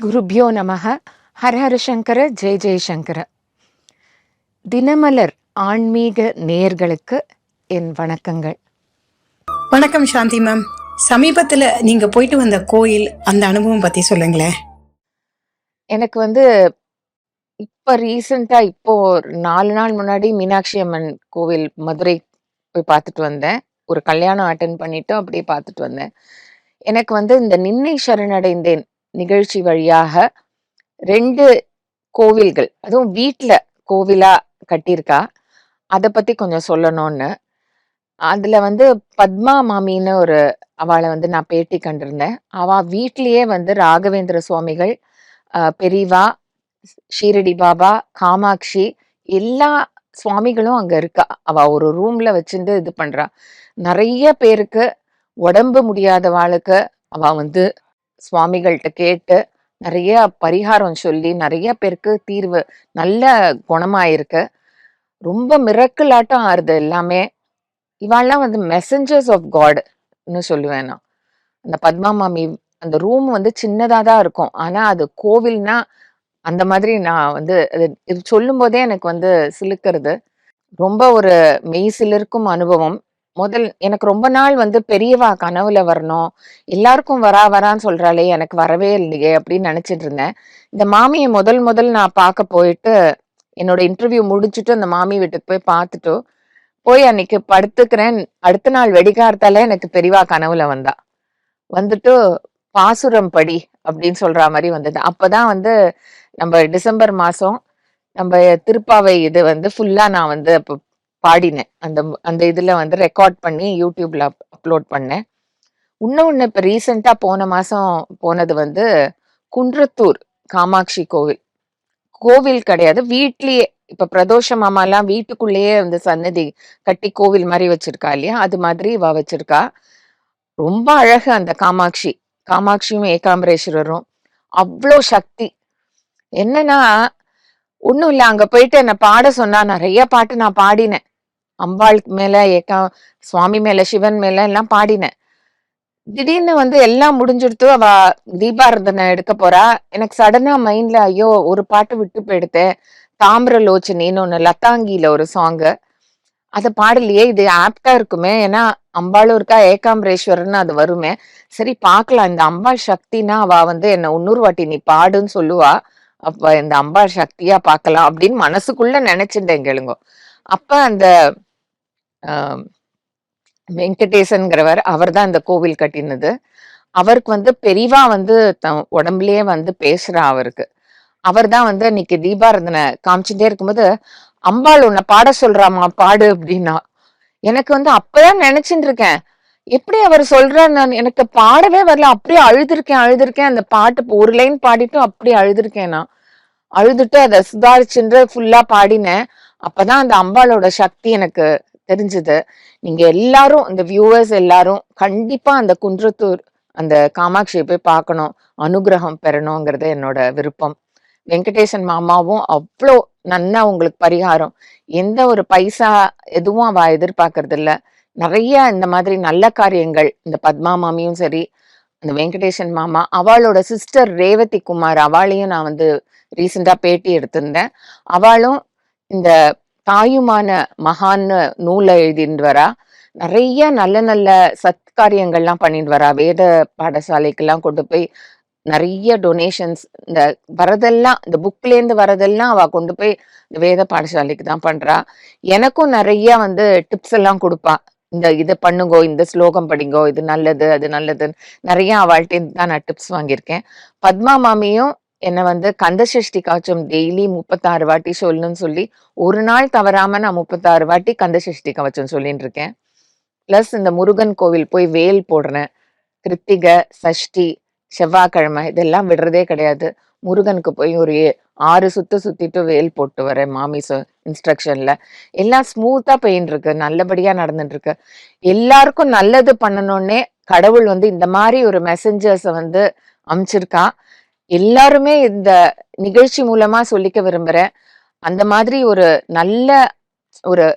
குருப்யோ நமக. ஹரஹர சங்கர, ஜெய ஜெயசங்கர. தினமலர் ஆன்மீக நேயர்களுக்கு என் வணக்கங்கள். வணக்கம் சாந்தி மேம். சமீபத்துல நீங்க போயிட்டு வந்த கோயில், அந்த அனுபவம் பத்தி சொல்லுங்களேன். எனக்கு இப்ப ரீசெண்டா இப்போ ஒரு 4 நாள் முன்னாடி மீனாட்சி அம்மன் கோவில் மதுரை போய் பார்த்துட்டு வந்தேன். ஒரு கல்யாணம் அட்டெண்ட் பண்ணிட்டு அப்படியே பார்த்துட்டு வந்தேன். எனக்கு இந்த நின்னை சரணடைந்தேன் நிகழ்ச்சி வழியாக 2 கோவில்கள், அதுவும் வீட்ல கோவிலா கட்டியிருக்கா. அத பத்தி கொஞ்சம் சொல்லணும்னு. அதுல பத்மா மாமின்னு அவள நான் பேட்டி கண்டிருந்தேன். அவ வீட்லயே ராகவேந்திர சுவாமிகள், பெரியவா, ஷீரடி பாபா, காமாட்சி எல்லா சுவாமிகளும் அங்க இருக்கா. அவ ஒரு ரூம்ல வச்சிருந்து இது பண்றா. நிறைய பேருக்கு உடம்பு முடியாதவாளுக்கு அவ சுவாமிகள்ட்ட கேட்டு நிறைய பரிகாரம் சொல்லி நிறைய பேருக்கு தீர்வு நல்ல குணமாயிருக்கு. ரொம்ப மிரக்கிள் ஆட்டம் ஆறுது எல்லாமே. இவாள்லாம் மெசஞ்சர்ஸ் ஆஃப் காட்னு சொல்லுவேன் நான். அந்த பத்மா மாமி அந்த ரூம் சின்னதா தான் இருக்கும். ஆனா அது கோவில்னா அந்த மாதிரி நான் இது சொல்லும் போதே எனக்கு சிலுக்கிறது. ரொம்ப ஒரு மெய் சிலிர்க்கும் அனுபவம். எனக்கு ரொம்ப நாள் பெரியவா கனவுல வரணும், எல்லாருக்கும் வரான்னு சொல்றாளே, எனக்கு வரவே இல்லையே அப்படின்னு நினைச்சிட்டு இருந்தேன். இந்த மாமியை முதல் நான் பார்க்க போயிட்டு என்னோட இன்டர்வியூ முடிச்சுட்டு அந்த மாமி வீட்டுக்கு போய் பார்த்துட்டு போய் அன்னைக்கு படுத்துக்கிறேன். அடுத்த நாள் வெடிகார்த்தால எனக்கு பெரியவா கனவுல வந்துட்டு பாசுரம் படி அப்படின்னு சொல்ற மாதிரி வந்தது. அப்பதான் நம்ம டிசம்பர் மாசம் நம்ம திருப்பாவை இது ஃபுல்லா நான் அப்ப பாடினேன். அந்த அந்த இதுல ரெக்கார்ட் பண்ணி யூடியூப்ல அப்லோட் பண்ணேன். இன்னொன்னு இப்ப ரீசெண்டா போன மாசம் போனது குன்றத்தூர் காமாட்சி கோவில். கோவில் கிடையாது, வீட்லயே இப்ப பிரதோஷ மாமாலாம் வீட்டுக்குள்ளேயே சன்னதி கட்டி கோவில் மாதிரி வச்சிருக்கா இல்லையா, அது மாதிரி இவ வச்சிருக்கா. ரொம்ப அழகு அந்த காமாட்சியும் ஏகாம்பரேஸ்வரரும். அவ்வளோ சக்தி. என்னன்னா ஒண்ணும் இல்ல, அங்க போயிட்டு என்ன பாட சொன்னா நிறைய பாட்டு நான் பாடினேன். அம்பாளுக்கு மேல, சுவாமி மேல, சிவன் மேல எல்லாம் பாடினேன். திடீர்னு எல்லாம் முடிஞ்சிடுத்து, அவ தீபாரதனை எடுக்க போறா. எனக்கு சடனா மைண்ட்ல ஐயோ ஒரு பாட்டு விட்டு போயிடுத்தேன். தாமிரலோச்சனின்னு ஒண்ணு, லதாங்கியில ஒரு சாங்கு, அதை பாடலையே, இது ஆப்டா இருக்குமே, ஏன்னா அம்பாளும் இருக்கா ஏகாம்பரேஸ்வரர்னு அது வருமே. சரி பார்க்கலாம், இந்த அம்பாள் சக்தினா அவ என்ன 300 வாட்டி நீ பாடுன்னு சொல்லுவா, அப்ப இந்த அம்பாள் சக்தியா பார்க்கலாம் அப்படின்னு மனசுக்குள்ள நினைச்சிருந்தேன் கேளுங்க. அப்ப அந்த வெங்கடேசன்கிறவர், அவர் தான் இந்த கோவில் கட்டினது. அவருக்கு பெரியவா உடம்புலயே பேசுறா. அவர் தான் இன்னைக்கு தீபாரதனை காமிச்சுட்டே இருக்கும்போது, அம்பாள் உன்னை பாட சொல்றாமா, பாடு அப்படின்னா. எனக்கு அப்பதான் நினைச்சுட்டு இருக்கேன், எப்படி அவர் சொல்றான்னு. எனக்கு பாடவே வரல, அப்படியே அழுதுருக்கேன். அந்த பாட்டு ஒரு லைன் பாடிட்டும் அப்படியே அழுதுருக்கேன். நான் அழுதுட்டு அதை சுதாரிச்சுட்டு ஃபுல்லா பாடினேன். அப்பதான் அந்த அம்பாளோட சக்தி எனக்கு தெரிஞ்சது. நீங்க எல்லாரும், இந்த வியூவர்ஸ் எல்லாரும் கண்டிப்பா அந்த குன்றத்தூர் அந்த காமாட்சியை போய் பார்க்கணும், அனுகிரகம் பெறணுங்கிறது என்னோட விருப்பம். வெங்கடேசன் மாமாவும் அவ்வளோ நன்னா உங்களுக்கு பரிகாரம், எந்த ஒரு பைசா எதுவும் அவ எதிர்பார்க்கறது இல்ல. நிறைய இந்த மாதிரி நல்ல காரியங்கள், இந்த பத்மா மாமியும் சரி, அந்த வெங்கடேசன் மாமா, அவளோட சிஸ்டர் ரேவதி குமார், அவளையும் நான் ரீசெண்டா பேட்டி எடுத்திருந்தேன். அவளும் இந்த தாயுமான மகான்னு நூலை எழுதிட்டு வரா. நிறைய நல்ல நல்ல சத்காரியங்கள்லாம் பண்ணிட்டு வரா. வேத பாடசாலைக்கெல்லாம் கொண்டு போய் நிறைய டொனேஷன்ஸ், இந்த வரதெல்லாம், இந்த புக்லேருந்து வரதெல்லாம் அவ கொண்டு போய் இந்த வேத பாடசாலைக்கு தான் பண்றா. எனக்கும் நிறைய டிப்ஸ் எல்லாம் கொடுப்பா. இதை பண்ணுங்கோ, இந்த ஸ்லோகம் படிங்கோ, இது நல்லது அது நல்லதுன்னு நிறைய அவள்கிட்ட தான் நான் டிப்ஸ் வாங்கியிருக்கேன். பத்மா மாமியும் என்ன கந்தசஷ்டி கவச்சம் டெய்லி 36 வாட்டி சொல்லணும்னு சொல்லி, ஒரு நாள் தவறாம நான் 36 வாட்டி கந்தசஷ்டி கவச்சம் சொல்லிட்டு இருக்கேன். பிளஸ் இந்த முருகன் கோவில் போய் வேல் போடுறேன். கிருத்திகை, சஷ்டி, செவ்வாய்க்கிழமை இதெல்லாம் விடுறதே கிடையாது. முருகனுக்கு போய் ஒரு 6 சுத்திட்டு வேல் போட்டு வரேன். மாமி இன்ஸ்ட்ரக்ஷன்ல எல்லாம் ஸ்மூத்தா போயின்னு இருக்கு, நல்லபடியா நடந்துட்டு இருக்கு. எல்லாருக்கும் நல்லது பண்ணணும்னே கடவுள் இந்த மாதிரி ஒரு மெசஞ்சர்ஸை அமைச்சிருக்கா. எல்லாருமே இந்த நிகழ்ச்சி மூலமா சொல்லிக்க விரும்புறேன். அந்த மாதிரி ஒரு நல்ல ஒரு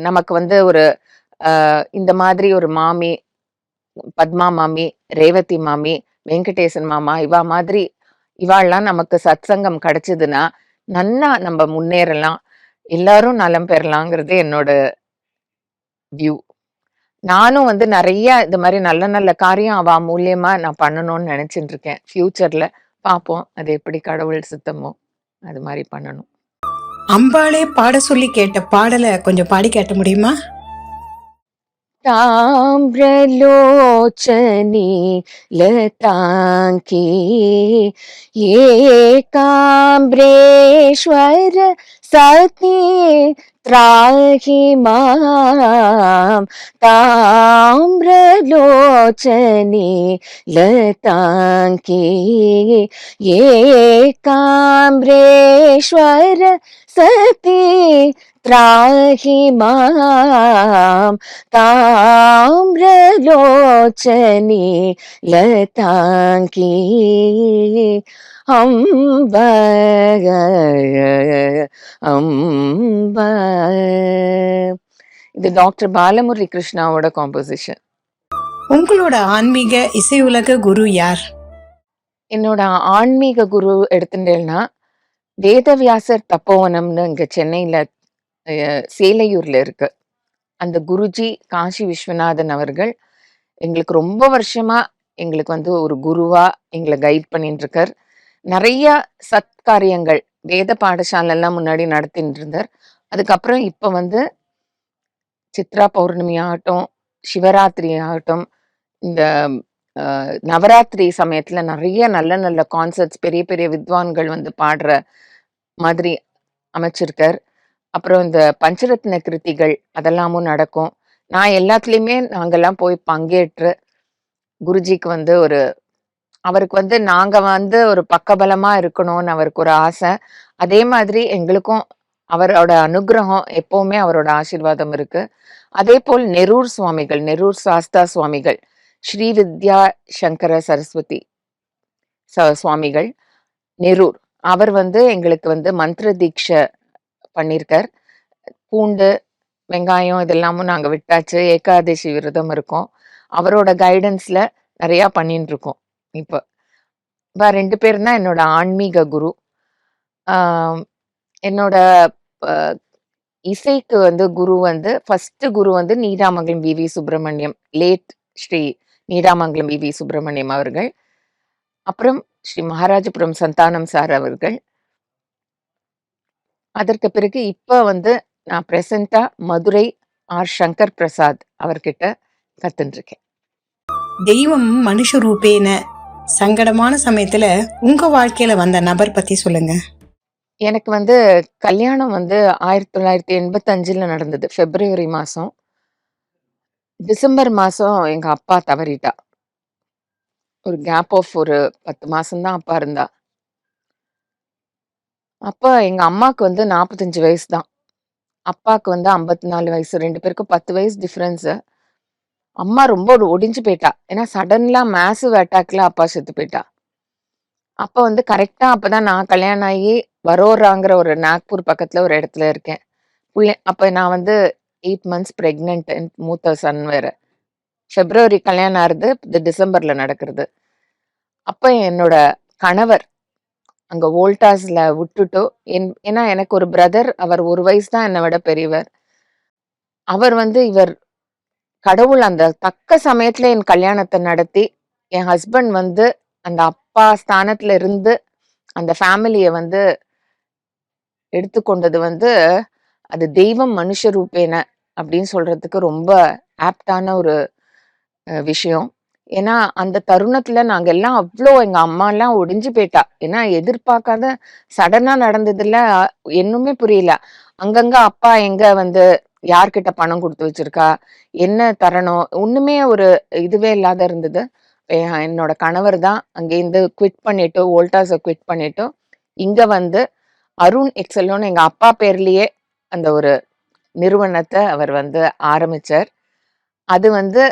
நமக்கு ஒரு இந்த மாதிரி ஒரு மாமி, பத்மா மாமி, ரேவதி மாமி, வெங்கடேசன் மாமா, இவா மாதிரி இவாள்லாம் நமக்கு சத்சங்கம் கிடைச்சதுன்னா நன்னா நம்ம முன்னேறலாம், எல்லாரும் நலம் பெறலாங்கிறது என்னோட வியூ. நானும் வந்து நெறைய இது மாரி நல்ல நல்ல காரியம் அவ மூலியமா நான் பண்ணணும்னு நெனச்சுட்டு இருக்கேன். ஃபியூச்சர்ல பார்ப்போம். அது எப்படி கடவுள் சித்தமோ அது மாரி பண்ணணும். அம்பாளே பாட சொல்லி கேட்ட பாடலை கொஞ்சம் பாடி காட்ட முடியுமா? ताम्रलोचनी लताङ्की एकाम्रेश्वर सती त्राहि मां ताम्रलोचनी लताङ्की एकाम्रेश्वर सती त्राहि मां ताम्रलोचनी लताङ्की अम्ब अम्ब இது டாக்டர் பாலமுரளி கிருஷ்ணாவோட காம்போசிஷன். உங்களோட ஆன்மீக இசையுலக குரு யார்? என்னோட ஆன்மீக குரு எடுத்துட்டேன்னா வேதவியாசர் தப்போவனம்னு இங்க சென்னையில சேலையூர்ல இருக்கு. அந்த குருஜி காசி விஸ்வநாதன் அவர்கள் எங்களுக்கு ரொம்ப வருஷமா எங்களுக்கு வந்து ஒரு குருவா எங்களை கைட் பண்ணிட்டு இருக்கார். நிறைய சத்காரியங்கள் வேத பாடசாலைலாம் முன்னாடி நடத்திட்டு இருந்தார். அதுக்கப்புறம் இப்ப வந்து சித்ரா பௌர்ணமி ஆகட்டும், சிவராத்திரி ஆகட்டும், இந்த நவராத்திரி சமயத்துல நிறைய நல்ல நல்ல கான்சர்ட்ஸ் பெரிய பெரிய வித்வான்கள் வந்து பாடுற மாதிரி அமைச்சிருக்கார். அப்புறம் இந்த பஞ்சரத்ன கிருத்திகள் அதெல்லாமும் நடக்கும். நான் எல்லாத்துலேயுமே நாங்கெல்லாம் போய் பங்கேற்று குருஜிக்கு வந்து அவருக்கு வந்து நாங்க வந்து ஒரு பக்கபலமா இருக்கணும்னு அவருக்கு ஒரு ஆசை. அதே மாதிரி எங்களுக்கும் அவரோட அனுகிரகம் எப்பவுமே அவரோட ஆசீர்வாதம் இருக்கு. அதே போல் நெரூர் சுவாமிகள், நெரூர் சாஸ்தா சுவாமிகள், ஸ்ரீ வித்யா சங்கர சரஸ்வதி சுவாமிகள் நெரூர். அவர் வந்து எங்களுக்கு வந்து மந்திர தீட்சை பண்ணியிருக்கார். பூண்டு, வெங்காயம் இதெல்லாமும் நாங்க விட்டாச்சு. ஏகாதசி விரதம் இருக்கோம். அவரோட கைடன்ஸ்ல நிறையா பண்ணிட்டு இருக்கோம். இப்ப 2 பேரும் தான் என்னோட ஆன்மீக குரு. ஆஹ் என்னோட இசைக்கு வந்து குரு வந்து ஃபர்ஸ்ட் குரு வந்து நீடாமங்கலம் வி.வி. சுப்பிரமணியம், லேட் ஸ்ரீ நீடாமங்கலம் வி.வி. சுப்பிரமணியம் அவர்கள். அப்புறம் ஸ்ரீ மகாராஜபுரம் சந்தானம் சார் அவர்கள். அதற்கு பிறகு இப்ப வந்து நான் பிரசண்டா மதுரை ஆர் சங்கர் பிரசாத் அவர்கிட்ட கத்துட்டு இருக்கேன். தெய்வம் மனுஷ ரூபேன சங்கடமான சமயத்துல உங்க வாழ்க்கையில வந்த நபர் பத்தி சொல்லுங்க. எனக்கு வந்து கல்யாணம் வந்து 1985ல நடந்தது. பிப்ரவரி மாசம். டிசம்பர் மாசம் எங்க அப்பா தவறிட்டா. ஒரு கேப் ஆஃப் ஒரு 10 மாசம் தான் அப்பா இருந்தா. அப்ப எங்க அம்மாக்கு வந்து 45 வயசு தான். அப்பாக்கு வந்து 54 வயசு. 2 பேருக்கும் 10 வயசு டிஃபரன்ஸ். அம்மா ரொம்ப ஒடிஞ்சு போயிட்டா. ஏன்னா சடன்லா மேசிவ் அட்டாக்ல அப்பா செத்து போயிட்டா. அப்ப வந்து கரெக்டா அப்பதான் நான் கல்யாணம் ஆகி வரோராங்கிற ஒரு நாக்பூர் பக்கத்துல ஒரு இடத்துல இருக்கேன். அப்ப நான் வந்து 8 மந்த்ஸ் பிரெக்னென்ட். மூத்த சன் வேற. பிப்ரவரி கல்யாணம் ஆறுது. இது டிசம்பர்ல நடக்கிறது. அப்ப என்னோட கணவர் அங்க வோல்டாஸ்ல விட்டுட்டு ஏன்னா எனக்கு ஒரு பிரதர். அவர் 1 வயசு தான் என்னை விட பெரியவர். அவர் வந்து கடவுள் அந்த தக்க சமயத்துல என் கல்யாணத்தை நடத்தி என் ஹஸ்பண்ட் வந்து அந்த அப்பா ஸ்தானத்துல இருந்து அந்த ஃபேமிலியை வந்து எடுத்துக்கொண்டது வந்து அது தெய்வம் மனுஷ ரூபேன அப்படின்னு சொல்றதுக்கு ரொம்ப ஆப்டான ஒரு விஷயம். ஏன்னா அந்த தருணத்துல நாங்க எல்லாம் அவ்வளோ எங்க அம்மா எல்லாம் ஒடிஞ்சு போயிட்டா. ஏன்னா எதிர்பார்க்காத சடனா நடந்ததுல என்னுமே புரியல. அங்கங்க அப்பா எங்க வந்து யார்கிட்ட பணம் கொடுத்து வச்சிருக்கா, என்ன தரணும், ஒண்ணுமே ஒரு இதுவே இல்லாத இருந்தது. என்னோட கணவர் தான் அங்கேருந்து குவிட் பண்ணிட்டு வோல்டாஸை குவிட் பண்ணிட்டு இங்க வந்து அருண் எக்ஸலோன்னு எங்க அப்பா பேர்லயே அந்த ஒரு நிறுவனத்தை அவர் வந்து ஆரம்பிச்சார். அது வந்து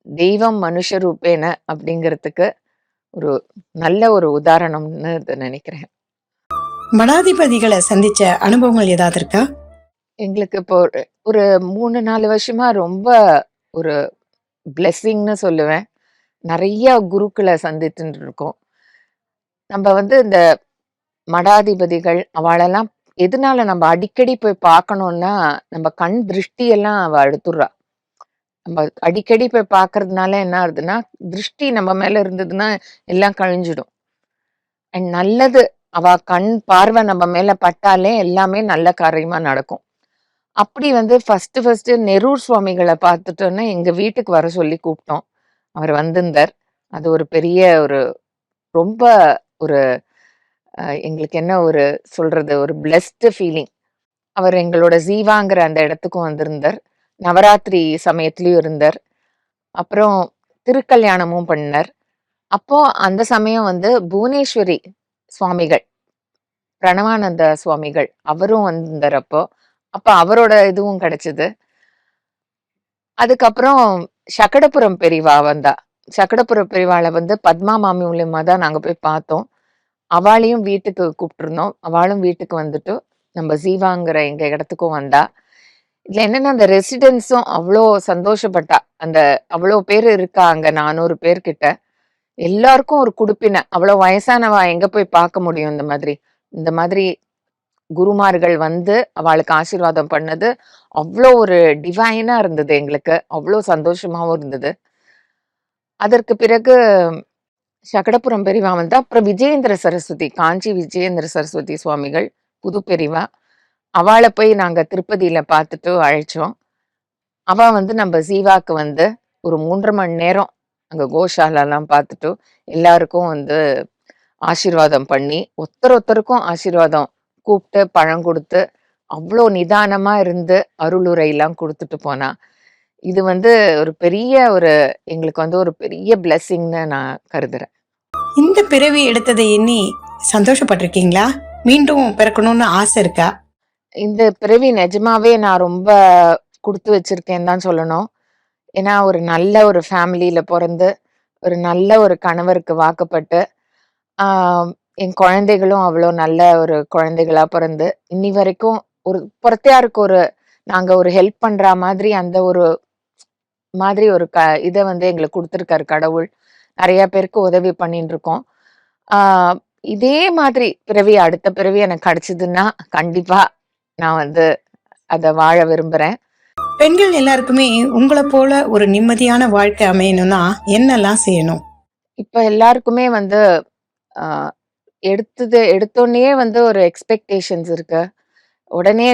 தெய்வம் மனுஷ ரூபேன அப்படிங்கிறதுக்கு ஒரு நல்ல ஒரு உதாரணம்னு நினைக்கிறேன். மடாதிபதிகளை சந்திச்ச அனுபவங்கள் ஏதாவது இருக்கா? எங்களுக்கு இப்போ ஒரு 3-4 வருஷமா ரொம்ப ஒரு பிளெஸ்ஸிங்னு சொல்லுவேன். நிறைய குருக்களை சந்திச்சுட்டு இருக்கோம். நம்ம வந்து இந்த மடாதிபதிகள் அவளெல்லாம் எதனால நம்ம அடிக்கடி போய் பார்க்கணும்னா, நம்ம கண் திருஷ்டியெல்லாம் அவ எடுத்துடுறா. நம்ம அடிக்கடி போய் பார்க்கறதுனால என்ன ஆகுதுன்னா, திருஷ்டி நம்ம மேல இருந்ததுன்னா எல்லாம் கழிஞ்சிடும். அண்ட் நல்லது அவ கண் பார்வை நம்ம மேல பட்டாலே எல்லாமே நல்ல காரியமா நடக்கும். அப்படி வந்து ஃபர்ஸ்ட்டு நெரூர் சுவாமிகள பார்த்துட்டோன்னா, எங்க வீட்டுக்கு வர சொல்லி கூப்பிட்டோம். அவர் வந்திருந்தார். அது ஒரு பெரிய ஒரு ரொம்ப ஒரு எங்களுக்கு என்ன ஒரு சொல்றது, ஒரு பிளெஸ்ட் ஃபீலிங். அவர் எங்களோட ஜீவாங்கிற அந்த இடத்துக்கும் வந்திருந்தார். நவராத்திரி சமயத்திலயும் இருந்தார். அப்புறம் திருக்கல்யாணமும் பண்ணார். அப்போ அந்த சமயம் வந்து புவனேஸ்வரி சுவாமிகள், பிரணவானந்த சுவாமிகள் அவரும் வந்திருந்தார் அப்போ. அப்ப அவரோட இதுவும் கிடைச்சது. அதுக்கப்புறம் சக்கடபுரம் பெரியவா வந்தா. சக்கடபுரம் பெரியவாள வந்து பத்மா மாமி மூலியமா தான் நாங்க போய் பார்த்தோம். அவாளையும் வீட்டுக்கு கூப்பிட்டுருந்தோம். அவளும் வீட்டுக்கு வந்துட்டு, நம்ம ஜீவாங்கிற எங்க இடத்துக்கும் வந்தா. இதுல என்னன்னா, அந்த ரெசிடென்ட்ஸும் அவ்ளோ சந்தோஷப்பட்டா. அந்த அவ்ளோ பேரு இருக்கா அங்க 400 பேர் கிட்ட. எல்லாருக்கும் ஒரு குடுப்பின. அவ்ளோ வயசானவா எங்க போய் பார்க்க முடியும் இந்த மாதிரி. இந்த மாதிரி குருமார்கள் வந்து அவளுக்கு ஆசீர்வாதம் பண்ணது, அவ்ளோ ஒரு டிவைனா இருந்தது எங்களுக்கு. அவ்ளோ சந்தோஷமாவும் இருந்தது. அதற்கு பிறகு சகடபுரம் பெரியவா வந்தா. அப்புறம் விஜயேந்திர சரஸ்வதி, காஞ்சி விஜயேந்திர சரஸ்வதி சுவாமிகள், புது பெரியவா. அவாள போய் நாங்க திருப்பதியில பார்த்துட்டு அழைச்சோம். அவ வந்து நம்ம ஜீவாக்கு வந்து ஒரு 3 1/2 மணி நேரம் அங்க கோஷாலாலாம் பார்த்துட்டு, எல்லாருக்கும் வந்து ஆசீர்வாதம் பண்ணி, ஒருத்தருக்கும் ஆசீர்வாதம் கூப்ட்டு, பழம் குடுத்து, அவ்ளோ நிதானமா இருந்து அருளுரைலாம் குடுத்துட்டு போனா. இது வந்து ஒரு பெரிய ஒரு எங்களுக்கு வந்து ஒரு பெரிய பிளெஸ்ஸிங்ன்னு நான் கருதுறேன். இந்த பிறவி எடுத்ததை எண்ணி சந்தோஷப்பட்டிருக்கீங்களா? மீண்டும் பிறக்கணும்னு ஆசை இருக்கா? இந்த பிறவி நிஜமாவே நான் ரொம்ப குடுத்து வச்சிருக்கேன்னு தான் சொல்லணும். ஏன்னா, ஒரு நல்ல ஒரு ஃபேமிலில பொறந்து, ஒரு நல்ல ஒரு கணவருக்கு வாக்கப்பட்டு, ஆ என் குழந்தைகளும் அவ்வளோ நல்ல ஒரு குழந்தைகளா பொறந்து, இன்னி வரைக்கும் ஒரு பொறத்தையாருக்கு ஒரு நாங்க ஒரு ஹெல்ப் பண்றா மாதிரி அந்த ஒரு மாதிரி ஒரு இத வந்து எங்களுக்கு குடுத்துருக்காரு கடவுள். நெறைய பேருக்கு உதவி பண்ணின்னு இருக்கோம். ஆ இதே மாதிரி பிறவி அடுத்த பிறவி எனக்கு கிடைச்சதுன்னா, கண்டிப்பா நான் வந்து அத வாழ விரும்புறேன். பெண்கள் எல்லாருக்குமே உங்களை போல ஒரு நிம்மதியான வாழ்க்கை அமையணும்னா என்னெல்லாம் செய்யணும்? இப்ப எல்லாருக்குமே வந்து ஆ எடுத்தோனயே வந்து ஒரு எக்ஸ்பெக்டேஷன்ஸ் இருக்கு. உடனே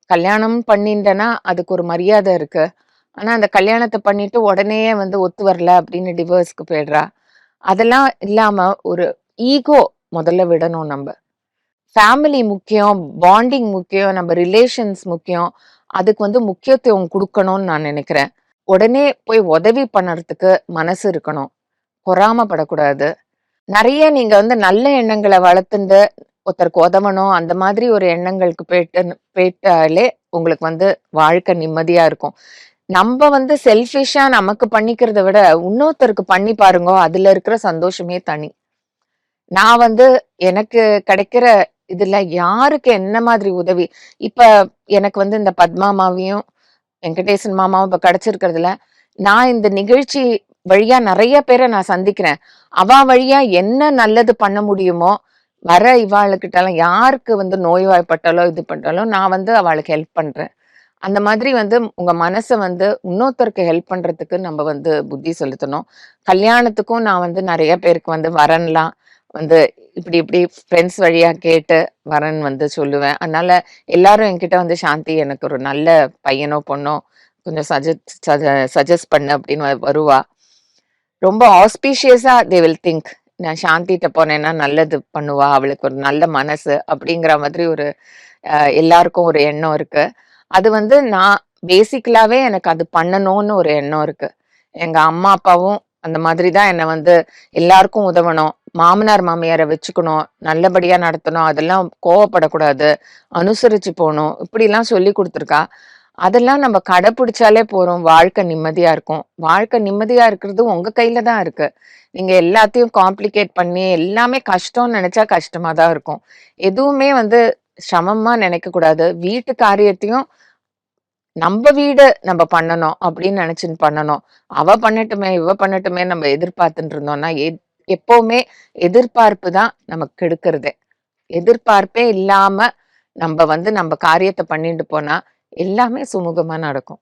கல்யாணம் பண்ணிட்டேன்னா, அதுக்கு ஒரு மரியாதை இருக்கு. ஆனா, அந்த கல்யாணத்த பண்ணிட்டு உடனேயே வந்து ஒத்து வரல அப்படின்னு டிவோர்ஸ்க்கு போயிடுறா. அதெல்லாம் இல்லாம ஒரு ஈகோ முதல்ல விடணும் நம்ப. ஃபேமிலி முக்கியம், பாண்டிங் முக்கியம், நம்ம ரிலேஷன்ஸ் முக்கியம். அதுக்கு வந்து முக்கியத்துவம் குடுக்கணும்னு நான் நினைக்கிறேன். உடனே போய் உதவி பண்ணறதுக்கு மனசு இருக்கணும். பொறாமப்படக்கூடாது. நெறைய நீங்க வந்து நல்ல எண்ணங்கள வளர்த்துண்டு, ஒருத்தருக்கு உதவணும், அந்த மாதிரி ஒரு எண்ணங்களுக்கு போயிட்டாலே உங்களுக்கு வந்து வாழ்க்கை நிம்மதியா இருக்கும். நம்ப வந்து செல்ஃபிஷ்ஷா நமக்கு பண்ணிக்கிறத விட, இன்னொருத்தருக்கு பண்ணி பாருங்கோ, அதுல இருக்கிற சந்தோஷமே தனி. நான் வந்து எனக்கு கிடைக்கிற இதுல யாருக்கு என்ன மாதிரி உதவி இப்ப எனக்கு வந்து இந்த பத்மா மாமியும், வெங்கடேசன் மாமாவும் இப்ப கிடைச்சிருக்கிறதுல, நான் இந்த நிகழ்ச்சி வழியா நெறைய பேர நான் சந்திக்கிறேன். அவ வழியா என்ன நல்லது பண்ண முடியுமோ, வர இவாளுகிட்டலாம் யாருக்கு வந்து நோய்வாய்ப்பட்டாலோ, இது பண்ணாலும் நான் வந்து அவளுக்கு ஹெல்ப் பண்றேன். அந்த மாதிரி வந்து உங்க மனச வந்து இன்னொருத்தருக்கு ஹெல்ப் பண்றதுக்கு நம்ம வந்து புத்தி செலுத்தணும். கல்யாணத்துக்கும் நான் வந்து நெறைய பேருக்கு வந்து வரன்லாம் வந்து இப்டி இப்டி ஃப்ரெண்ட்ஸ் வழியா கேட்டு வரன் வந்து சொல்லுவேன். அதனால எல்லாரும் என்கிட்ட வந்து சாந்தி எனக்கு ஒரு நல்ல பையனோ, பொண்ணோ கொஞ்சம் சஜெஸ்ட் பண்ணு அப்படின்னு வருவா. ரொம்ப ஆஸ்பீஷியஸா தே வில் திங்க். நான் சாந்திட்ட போனேன்னா நல்லது பண்ணுவா. அவளுக்கு ஒரு நல்ல மனசு அப்படிங்கிற மாதிரி ஒரு எல்லாருக்கும் ஒரு எண்ணம் இருக்கு. அது வந்து நான் பேசிக்கலாவே எனக்கு அது பண்ணணும்னு ஒரு எண்ணம் இருக்கு. எங்க அம்மா, அப்பாவும் அந்த மாதிரி தான் என்ன வந்து எல்லாருக்கும் உதவணும். மாமனார், மாமியார வச்சுக்கணும். நல்லபடியா நடத்தணும். அதெல்லாம் கோவப்படக்கூடாது. அனுசரிச்சு போணும். இப்படிலாம் சொல்லிக் குடுத்துருக்கா. அதெல்லாம் நம்ம கடைப்பிடிச்சாலே போறோம். வாழ்க்கை நிம்மதியா இருக்கும். வாழ்க்கை நிம்மதியா இருக்கிறது உங்க கையில தான் இருக்கு. நீங்க எல்லாத்தையும் காம்ப்ளிகேட் பண்ணி எல்லாமே கஷ்டம்னு நெனைச்சா கஷ்டமா தான் இருக்கும். எதுவுமே வந்து சிரமமா நினைக்கக் கூடாது. வீட்டு காரியத்தையும் நம்ப வீடு நம்ப பண்ணணும் அப்படின்னு நினைச்சுன்னு பண்ணணும். அவ பண்ணட்டுமே, இவ பண்ணட்டுமே நம்ம எதிர்பார்த்துட்டு இருந்தோம்னா, எப்பவுமே எதிர்பார்ப்பு தான் நமக்கு கெடுக்கிறதே. எதிர்பார்ப்பே இல்லாம நம்ம காரியத்தை பண்ணிட்டு போனா எல்லாமே சுமூகமா நடக்கும்.